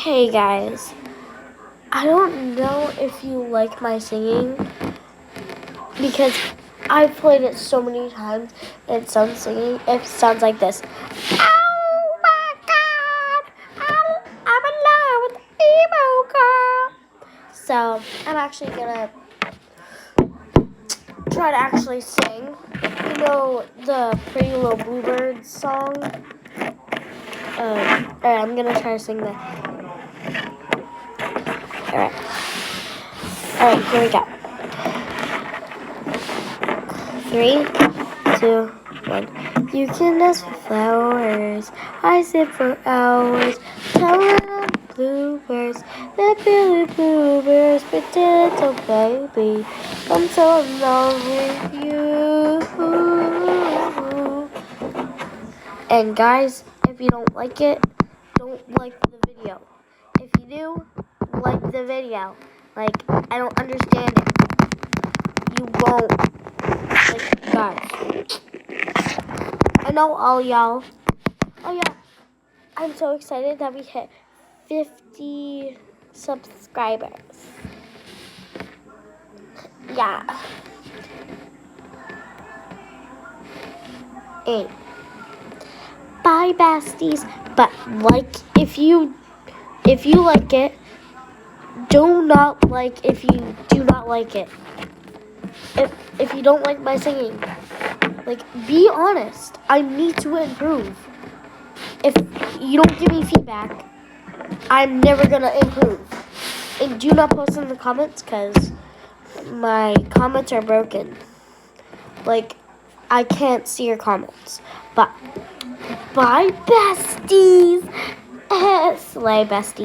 Hey guys, I don't know if you like my singing because I've played it so many times. It sounds like this. Oh my God, I'm in love with the emo girl. So I'm actually gonna try to actually sing. You know the Pretty Little Bluebird song. Alright, I'm gonna try to sing that. Alright, here we go. 3, 2, 1. You can ask for flowers. I sit for hours. Telling them bluebirds. They're Billy bluebirds. Pretend little baby. I'm so in love with you. And guys, if you don't like it, don't like the video. If you do, like the video. Like, I don't understand it. You won't. Like, guys. I know all y'all. Oh yeah. I'm so excited that we hit 50 subscribers. Yeah. And bye besties. But if you like it, do not like if you do not like it. If you don't like my singing, like, be honest. I need to improve. If you don't give me feedback, I'm never gonna improve. And do not post in the comments because my comments are broken. Like, I can't see your comments. But bye besties. Slay besties.